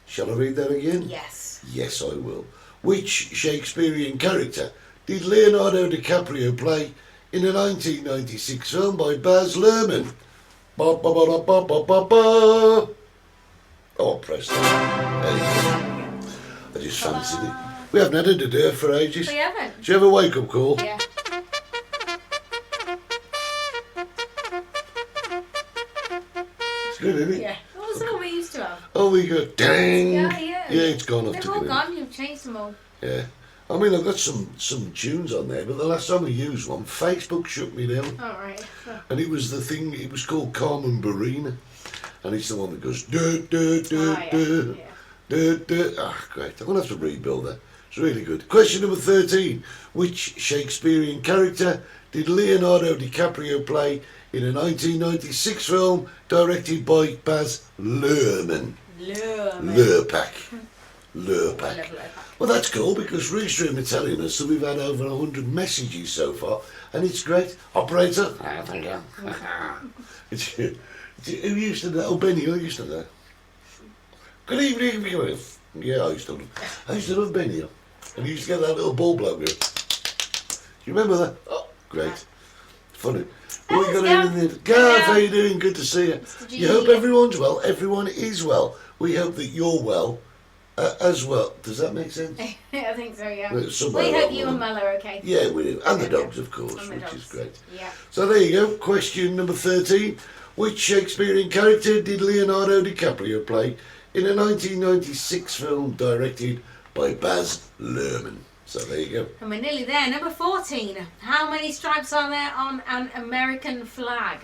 Shall I read that again? Yes. Yes, I will. Which Shakespearean character did Leonardo DiCaprio play in a 1996 film by Baz Luhrmann? Ba ba ba ba ba ba ba. Oh, press that. There you go. I just fancied it. We haven't had a dessert for ages. We haven't. Do you have a wake-up call? Yeah. It's good, isn't it? Yeah. What was the one we used to have? Oh, we got dang. Yeah. Yeah, it's gone off They've to all get gone. You've changed them all. Yeah. I mean, I've got some tunes on there, but the last time I used one, Facebook shut me down. All right. And it was the thing, it was called Carmen Marino. And it's the one that goes, duh, duh, duh, duh, duh, duh. Ah, great. I'm going to have to rebuild that. It's really good. Question number 13. Which Shakespearean character did Leonardo DiCaprio play in a 1996 film directed by Baz Luhrmann? Luhrpack. Well, that's cool because Restream are telling us that we've had over 100 messages so far, and it's great. Operator? Thank you. Who used to know? Oh, Benny, who used to know? Good evening. Yeah, I used to love Benny. And he used to get that little ball bloke with. Do you remember that? Oh, great. Funny. What you got in there? Garth, how you doing? Good to see you. You hope everyone's well. Everyone is well. We hope that you're well as well. Does that make sense? I think so, yeah. Somewhere We hope along you the and line. Mel are okay. Yeah, we do. And the dogs, of course, And the which dogs. is great. Yeah. So there you go. Question number 13. Which Shakespearean character did Leonardo DiCaprio play in a 1996 film directed by Baz Luhrmann? So there you go. And we're nearly there. Number 14. How many stripes are there on an American flag?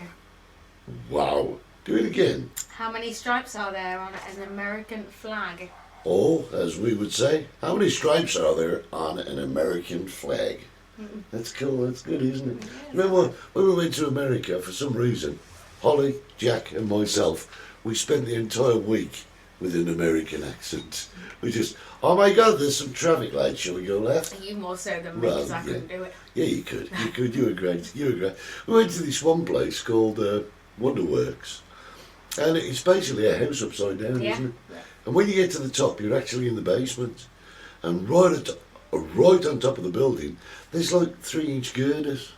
Wow. Do it again. How many stripes are there on an American flag? Or, as we would say, how many stripes are there on an American flag? That's cool. That's good, isn't it? Remember when we went to America, for some reason, Holly, Jack and myself, we spent the entire week with an American accent. We just, oh my God, there's some traffic lights. Shall we go left? You more so than me because I couldn't do it. Yeah, you could. You could. You were great. You were great. We went to this one place called Wonderworks. And it's basically a house upside down, Yeah. isn't it? Yeah. And when you get to the top, you're actually in the basement. And right on top of the building, there's like 3-inch girders,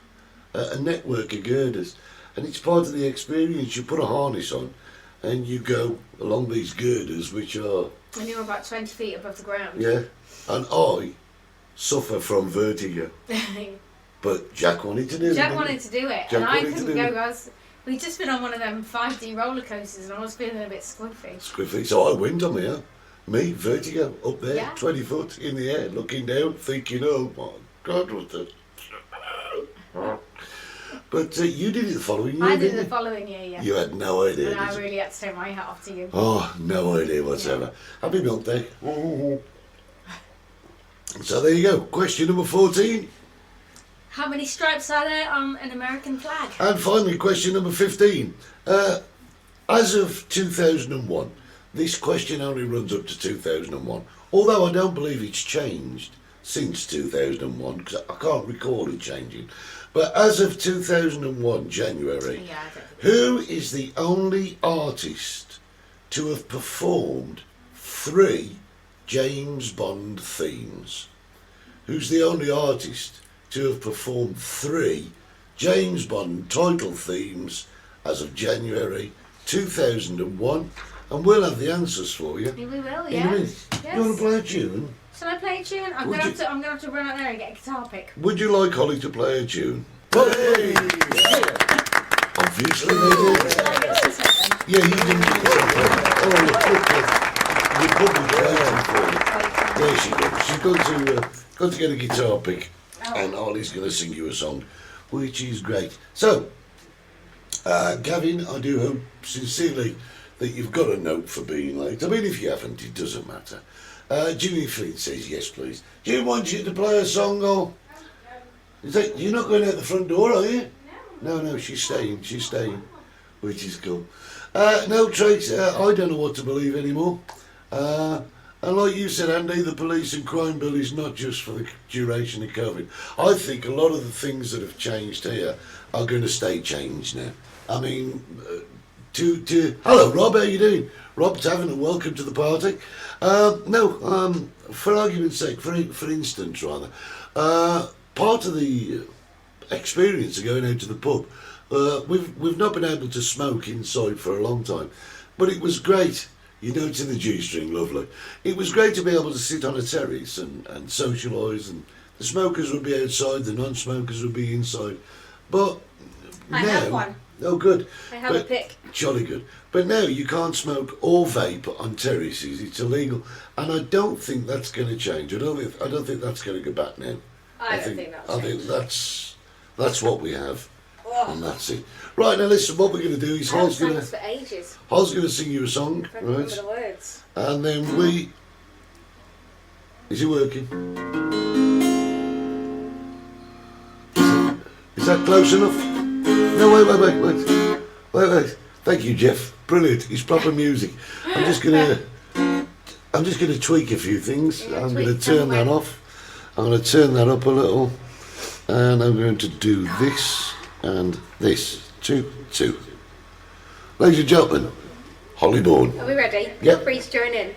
a network of girders. And it's part of the experience. You put a harness on and you go along these girders, which are... And you're about 20 feet above the ground. Yeah. And I suffer from vertigo. But Jack wanted to do it. Jack didn't wanted he? to do it, Jack and I wanted to couldn't do go, it. guys. We'd just been on one of them 5D roller coasters, and I was feeling a bit squiffy. Squiffy. So I went on there. Me, vertigo, up there, Yeah. 20 foot in the air, looking down, thinking, oh my God, what the... But you did it the following year, I did didn't the you? following year, yeah. You had no idea, And I did you? really had to take my hat off to you. Oh, no idea whatsoever. Happy birthday. So there you go. Question number 14. How many stripes are there on an American flag? And finally, question number 15. As of 2001, this question only runs up to 2001, although I don't believe it's changed since 2001, because I can't recall it changing. But as of 2001, January, Yeah, I don't think who is the only artist to have performed 3 James Bond themes? Who's the only artist to have performed 3 James Bond title themes as of January 2001? And we'll have the answers for you we will, in a yeah. minute. Yes. You want to play a tune? Shall I play a tune? I'm Would gonna you- have to run out there and get a guitar pick. Would you like Holly to play a tune? Hey! Obviously they did. Shall I get some then? Yeah, you didn't get yourself. Oh, look. We probably played for you. There she goes. She's got to get a guitar pick, and Ollie's going to sing you a song, which is great. So, Gavin, I do hope sincerely that you've got a note for being late. I mean, if you haven't, it doesn't matter. Jimmy Flint says yes, please. Do you want you to play a song, or? Is that, you're not going out the front door, are you? No, she's staying, which is cool. No, Trace, I don't know what to believe anymore. And like you said, Andy, the police and crime bill is not just for the duration of COVID. I think a lot of the things that have changed here are going to stay changed now. I mean, hello, Rob, how you doing? Rob Taverner, welcome to the party. For argument's sake, for instance, rather, part of the experience of going out to the pub, we've not been able to smoke inside for a long time, but it was great. You know, it's in the G-string, lovely. It was great to be able to sit on a terrace and socialise, and the smokers would be outside, the non-smokers would be inside. But I have one. Oh, good. I have a pick. Jolly good. But now you can't smoke or vape on terraces. It's illegal, and I don't think that's going to change. I don't think that's going to go back now. I think that's what we have, and that's it. Right, now listen. What we're going to do is Hol's going to sing you a song, right? Remember the words. And then is it working? Is that close enough? No, wait. Thank you, Jeff. Brilliant. It's proper music. I'm just gonna tweak a few things. I'm gonna turn that off. I'm gonna turn that up a little, and I'm going to do this and this. Two. Ladies and gentlemen, Holly Bourne. Are we ready? Yep. Feel free to join in.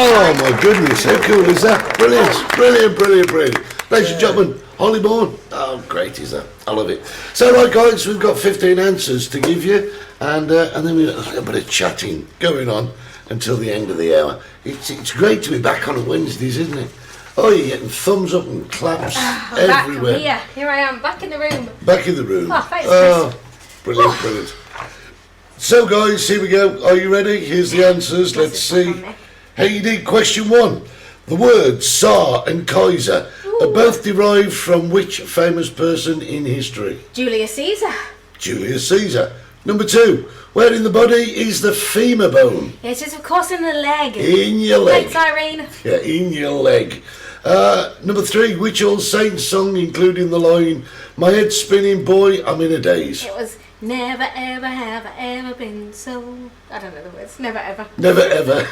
Oh my goodness, how cool is that? Brilliant. Ladies and gentlemen, Holly Bourne. Oh, great is that? I love it. So right guys, we've got 15 answers to give you, and then we've got a little bit of chatting going on until the end of the hour. It's great to be back on a Wednesdays, isn't it? Oh, you're getting thumbs up and claps everywhere. Here I am, back in the room. Back in the room. Oh, thanks, Chris. Brilliant. So guys, here we go. Are you ready? Here's the answers. Let's see. How you did. Question 1. The words Tsar and Kaiser are both derived from which famous person in history? Julius Caesar. Julius Caesar. Number 2. Where in the body is the femur bone? It is, of course, in the leg. In your leg. Thanks, Irene. Yeah, in your leg. Number 3, which All Saints song, including the line, "My head's spinning, boy, I'm in a daze"? It was "Never ever have I ever been so." I don't know the words. Never ever. Never ever.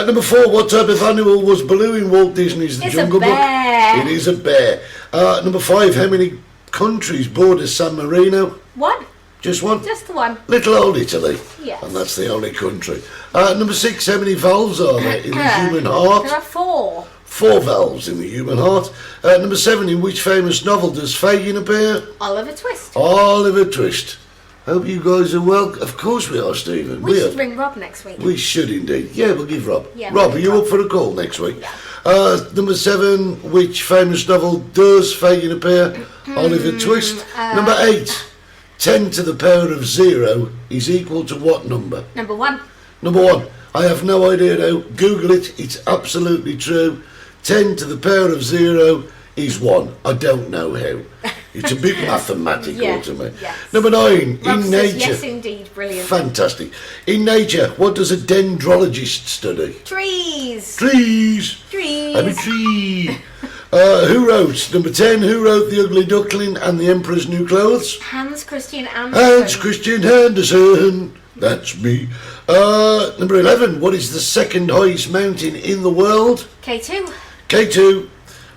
Number 4, what type of animal was Baloo in Walt Disney's The Jungle Book? Bear. It is a bear. Number 5, how many countries border San Marino? One. Just one? Just the one. Little old Italy. Yes. And that's the only country. Number 6, how many valves are there in the human heart? There are 4. 4 valves in the human heart. Number 7, in which famous novel does Fagin appear? Oliver Twist. Oliver Twist. Hope you guys are well. Of course we are, Stephen. We should bring Rob next week. We should indeed. Yeah, we'll give Rob. Yeah, Rob, we'll are you Rob. up for a call next week? Yeah. Number 7, which famous novel does Fagin appear? Oliver Twist. Number 8, 10 to the power of 0 is equal to what number? Number 1. Number 1. I have no idea now. Google it. It's absolutely true. 10 to the power of 0 is 1. I don't know how. It's a bit mathematical to me. Yes. Number 9. Rob In says nature. yes, indeed. Brilliant. Fantastic. In nature, what does a dendrologist study? Trees. Trees. Trees. I'm a tree. Who wrote? Number 10. Who wrote The Ugly Duckling and the Emperor's New Clothes? Hans Christian Andersen. Hans Christian Andersen. That's me. Number 11. What is the second highest mountain in the world? K2. K2.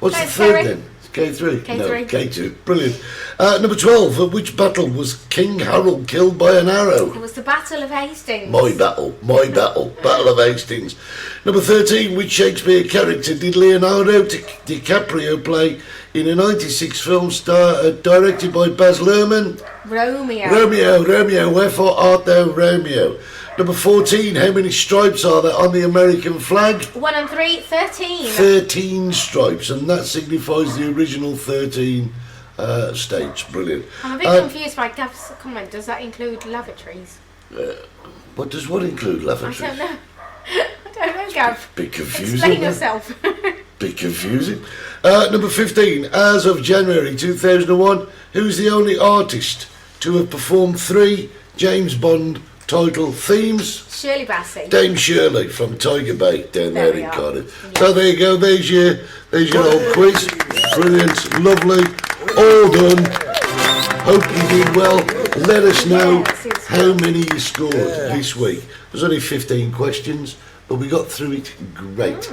What's No, the third Kerry. then? K3. K3. No, K2. Brilliant. Number 12. At which battle was King Harold killed by an arrow? It was the Battle of Hastings. My battle. Battle of Hastings. Number 13. Which Shakespeare character did Leonardo Dicaprio play in a 96 film directed by Baz Luhrmann? Romeo. Romeo, wherefore art thou Romeo? Number 14. How many stripes are there on the American flag? 1 and 3, 13. 13 stripes, and that signifies the original 13 states. Brilliant. I'm a bit confused by Gav's comment. Does that include lavatories? What does what include lavatories? I don't know. I don't know, Gav. Bit confusing. Explain that. yourself. Bit confusing. Number 15. As of January 2001, who's the only artist to have performed 3 James Bond title themes? Shirley Bassey. Dame Shirley from Tiger Bay down there we in are. Cardiff. Yeah. So there you go. There's your old quiz. Brilliant, lovely, all done. Hope you did well. Let us know Yes, it's how many you scored this week. There's only 15 questions, but we got through it great.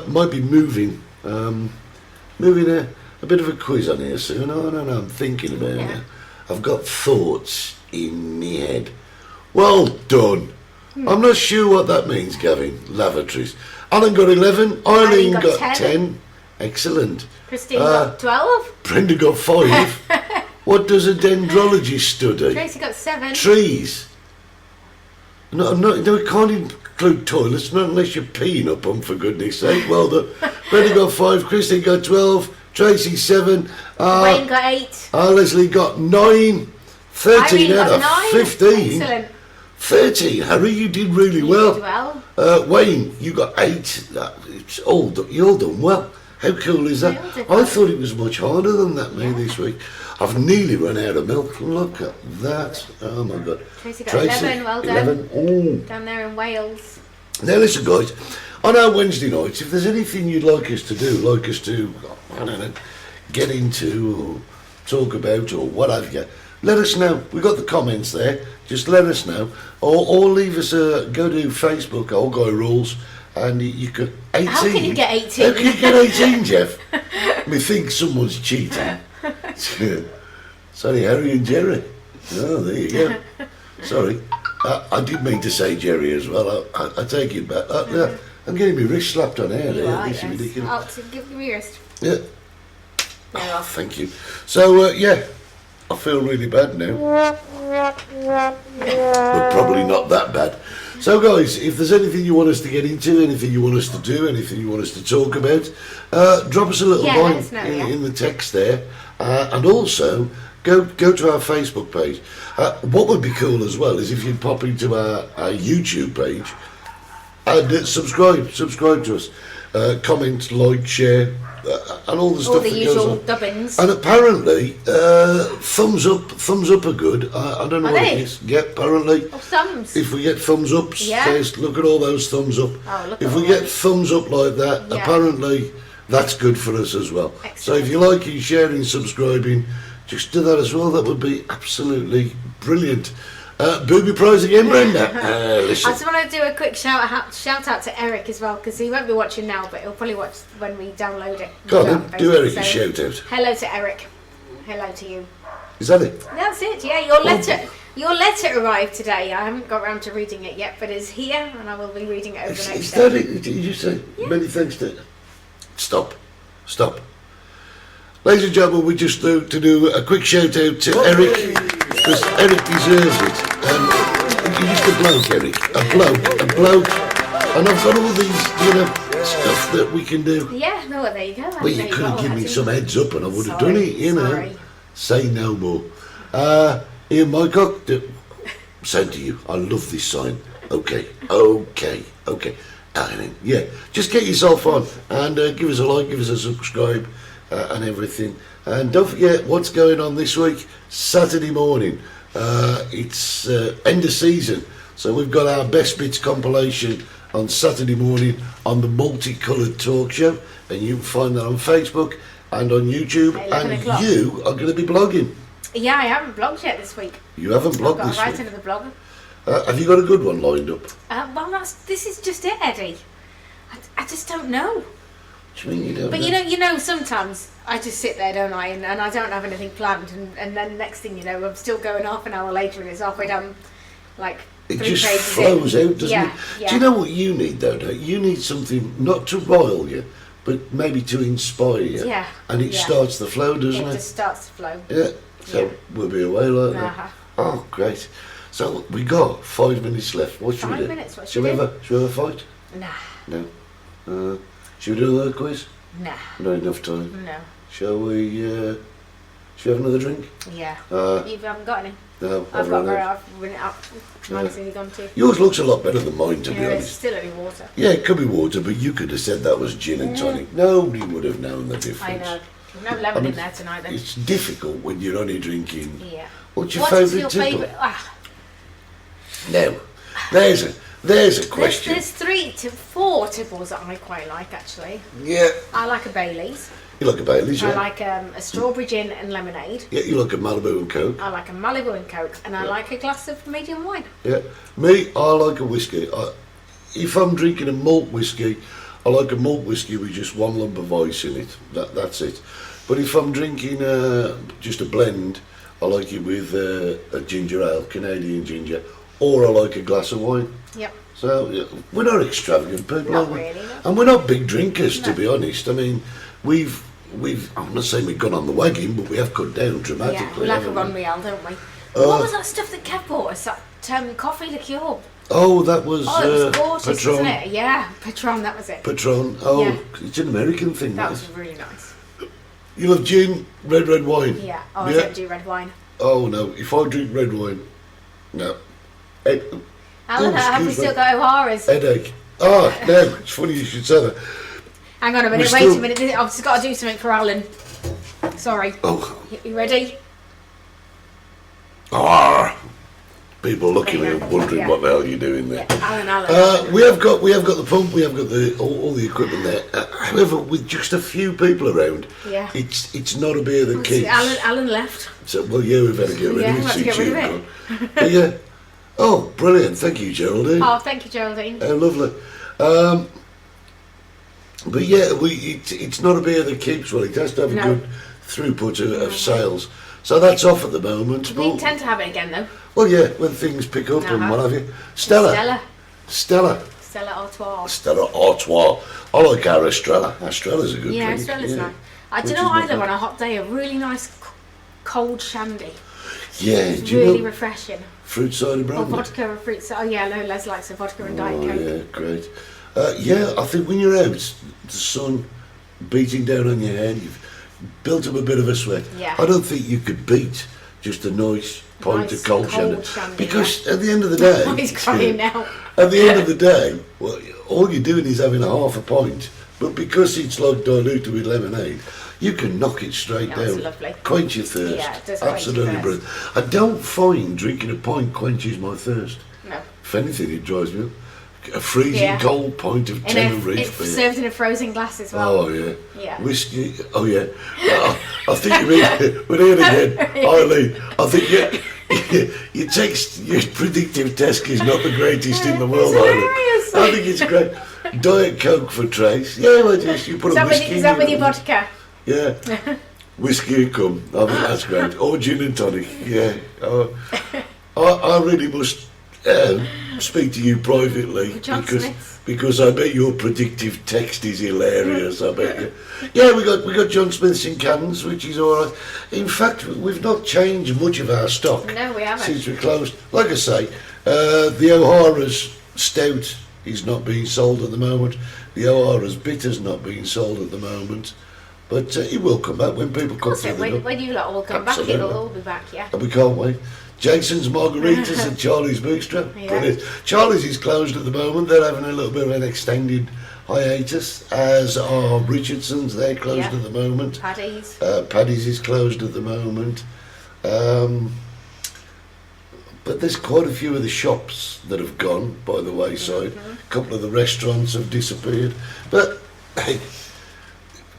Might be moving a bit of a quiz on here soon. I don't know. I'm thinking about it. I've got thoughts in my head. Well done. I'm not sure what that means, Gavin. Lavatories. Alan got 11. Eileen got 10. Excellent. Christine got 12. Brenda got 5. What does a dendrologist study? Tracy got 7. Trees. No, it can't include toilets, not unless you're peeing up them, for goodness sake. Well done. Brenda got 5. Christine got 12. Tracy 7. Wayne got 8. Leslie got 9. 13 Irene out got of 9. 15. Excellent. 13. Harry, you did really You well. did well. Wayne, you got 8. It's all done. You all done well. How cool is that? You all did I well. thought it was much harder than that, me, this week. I've nearly run out of milk. Look at that. Oh, my God. Tracy got 11. Well done. 11. Down there in Wales. Now, listen, guys. On our Wednesday nights, if there's anything you'd like us to do, like us to, I don't know, get into or talk about or what have you, let us know. We've got the comments there. Just let us know. Or leave us go to Facebook, Old Guy Rules, and you could 18. How can you get 18? How can you get 18, Jeff? We think someone's cheating. Sorry, Harry and Jerry. Oh, there you go. Sorry. I did mean to say Jerry as well. I take it back. I'm getting my wrist slapped on air. You are, This is yes. ridiculous. Oh, so give me your wrist. Yeah. There you are. Thank you. So, yeah, I feel really bad now. But probably not that bad. So, guys, if there's anything you want us to get into, anything you want us to do, anything you want us to talk about, drop us a little Yeah, let line us know, in the text there. And also, go to our Facebook page. What would be cool as well is if you'd pop into our YouTube page and subscribe to us. Comment, like, share, and all the All stuff the that usual goes on. dubbins. And apparently, thumbs up are good. I don't know Are what they? it is. Yeah, apparently. Oh, thumbs. If we get thumbs ups, Yeah. says, look at all those thumbs up. Oh, look If at we all get those. thumbs up like that, Yeah. apparently that's good for us as well. So Excellent. if you like it, sharing, subscribing, just do that as well. That would be absolutely brilliant. Booby prize again, Brenda. I Listen. just want to do a quick shout out to Eric as well, because he won't be watching now, but he'll probably watch when we download it. Go on on then, do Facebook. Eric a So, shout out. Hello to Eric. Hello to you. Is that it? That's it. Yeah, your letter arrived today. I haven't got around to reading it yet, but it's here, and I will be reading it over the next Is day. that it? Did you say? Yeah. Many thanks to. Stop. Ladies and gentlemen, we just do to do a quick shout out to Eric, because Eric deserves it. You're just a bloke, Eric. A bloke. And I've got all these, stuff that we can do. Yeah, no, there you go. Well, you could have given me some heads up and I would have done it, Sorry. Say no more. Ian Mycock, same to you. I love this sign. Okay. Yeah, just get yourself on and give us a like, give us a subscribe and everything. And don't forget what's going on this week, Saturday morning. It's end of season, so we've got our best bits compilation on Saturday morning on the Multicoloured Talk Show, and you can find that on Facebook and on YouTube. 11 And o'clock. you are going to be blogging. Yeah, I haven't blogged yet this week. You haven't I've blogged got this to write week. another blog. Have you got a good one lined up? Well, this is just it, Eddie. I just don't know. What do you mean you don't But know? you know, sometimes I just sit there, don't I, and I don't have anything planned, and then next thing you know, I'm still going half an hour later, and it's halfway down, like It 3 just pages flows in. out, doesn't Yeah, it? yeah. Do you know what you need though? Don't you need something not to rile you, but maybe to inspire you. Yeah, And it yeah. starts the flow, doesn't It it? just starts to flow. Yeah. So Yeah. we'll be away like that. Uh-huh. Oh, great. So we got 5 minutes left. What should we 5 do? minutes, what should should we we have a fight? Nah, No. Should we do another quiz? nah, Not enough time. no. Shall we? Should we have another drink? Yeah. Uh, You haven't got any? no. I've got run very. out. I've run it up. Mine's nearly gone too. Yours looks a lot better than mine, to be Yeah, it's honest. still only water. Yeah, it could be water, but you could have said that was gin and tonic. Nobody would have known the difference. I know. There's no lemon I mean, in there tonight then. It's difficult when you're only drinking. Yeah. What's your What is favourite your tipple? favourite? Now, there's a question. There's 3 to 4 tipples that I quite like actually. Yeah, I like a Baileys. you like a Baileys, yeah? I like a strawberry gin and lemonade. Yeah, you like a Malibu and Coke. I like a Malibu and Coke, and I like a glass of medium wine. Yeah, me, I like a whiskey. If I'm drinking a malt whiskey, I like a malt whiskey with just 1 lump of ice in it. That's it. But if I'm drinking just a blend, I like it with a ginger ale, Canadian ginger, or I like a glass of wine. Yep. So yeah, we're not extravagant people, Not are we? really, no. And we're not big drinkers, to No. be honest. I mean, we've. I'm not saying we've gone on the wagon, but we have cut down dramatically. Yeah, we like a haven't Ron we? Real, don't we? What was that stuff that Kev bought us? That coffee liqueur. Oh, that was, Oh, it was gorgeous, Patron. wasn't it? Yeah, Patron, that was it. Patron. Oh, Yeah. it's an American thing. That That was really nice. You love gin, red wine. Yeah. Oh, I Yeah. don't do red wine. Oh no, if I drink red wine, no. Alan, have we excuse still me. got O'Hara's? Headache. Oh, no, it's funny you should say that. Hang on a minute, We wait still- a minute. I've just got to do something for Alan. Sorry. Oh, You ready? people looking at me wondering Yeah. what the hell you're doing there. Yeah, Alan. We have got the pump, we have got all the equipment there. However, with just a few people around, Yeah. it's not a beer that See, keeps. Alan left. So, well, yeah, we better get rid Yeah, of we it. have to get since rid of you've it. gone. But yeah. Oh, brilliant! Thank you, Geraldine. Oh, thank you, Geraldine. Lovely. But yeah, it's not a beer that keeps well. It has to have a No. good throughput of sales. So that's off at the moment. We But, intend to have it again, though. well, yeah, when things pick up and Uh-huh. what have you. Stella. Stella Artois. Stella Artois. I like our Estrella. Estrella's a good Yeah, drink. Estrella's yeah. nice. I Which don't know is not either bad. on a hot day, a really nice cold shandy. Yeah, It's do you really know refreshing. fruit cider Or brandy? vodka or fruit. Oh, yeah, no, Les likes a vodka and Diet Oh, Coke. yeah, great. Yeah, I think when you're out, the sun beating down on your head, you've built up a bit of a sweat. Yeah. I don't think you could beat just a nice pint of cold shandy. shandy. Because at the end of the day, He's crying now. at the end of the day, well, all you're doing is having a half a pint. But because it's like diluted with lemonade, you can knock it straight That's down. lovely. Quench your thirst. Yeah, it does quench Absolutely your brilliant. I don't find drinking a pint quenches my thirst. No. If anything, it drives me up. A freezing cold pint of Tenerife It's beer. served in a frozen glass as well. Oh yeah. Yeah. Whiskey. Oh yeah. I think you mean we're here again, Eileen. I think your text, your predictive test is not the greatest in the world, Eileen. hilarious. I think it's great. Diet Coke for Trace. Yeah, well, just you put a whiskey. Is that with your vodka? Yeah. Whiskey and cum. I think that's great. Or gin and tonic. Yeah. I really must speak to you privately because I bet your predictive text is hilarious. I bet you. Yeah, we got John Smith's in cans, which is all right. In fact, we've not changed much of our stock. No, we haven't. Since we closed. Like I say, the O'Hara's Stout is not being sold at the moment. The O'Hara's Bitter's not being sold at the moment. But it will come back when people come through the door. When you lot all come back, it'll all be back, yeah. And we can't wait. Jason's Margaritas and Charlie's Bookstrap. Yeah. Brilliant. Charlie's is closed at the moment. They're having a little bit of an extended hiatus, as are Richardson's. They're closed at the moment. Paddy's. Paddy's is closed at the moment. But there's quite a few of the shops that have gone by the wayside. A couple of the restaurants have disappeared. But, hey,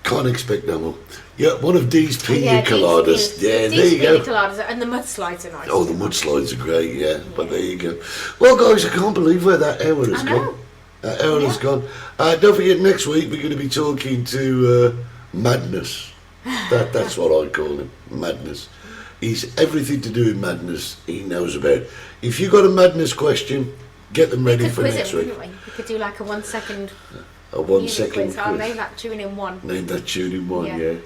can't expect no more. Yeah, one of Dee's Pina Coladas. Yeah, there you go. Coladas, and the mudslides are nice. Oh, the mudslides are great, yeah. But there you go. Well, guys, I can't believe where that hour has gone. That hour has gone. Don't forget, next week we're going to be talking to Madness. That's what I call him, Madness. He's everything to do with madness he knows about. If you've got a madness question, get them ready for next week. We could do like a 1 second. A 1 second quiz. I'll name that tune in one. Name that tune in one, yeah.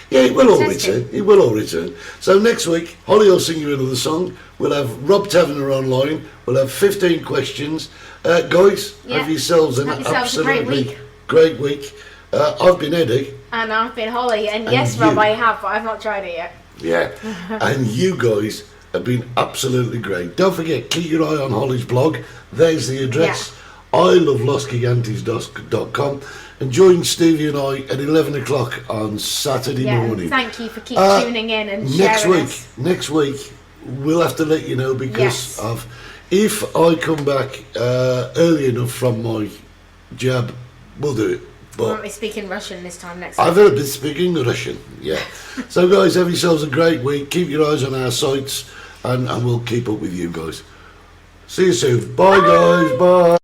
Yeah, it will all return. It will all return. So next week, Hollie will sing you another song. We'll have Rob Taverner online. We'll have 15 questions. Guys, have yourselves an absolutely great week. I've been Eddie. And I've been Hollie. And yes, Rob, I have, but I've not tried it yet. Yeah. And you guys have been absolutely great. Don't forget, keep your eye on Hollie's blog. There's the address. Yeah. ilovelostgigantes.com. And join Stevie and I at 11 o'clock on Saturday morning. Thank you for tuning in and sharing us. Next week, we'll have to let you know because of if I come back early enough from my jab, we'll do it. But won't be speaking Russian this time next week. I've been speaking Russian, yeah. So guys, have yourselves a great week. Keep your eyes on our sites and we'll keep up with you guys. See you soon. Bye. Guys. Bye.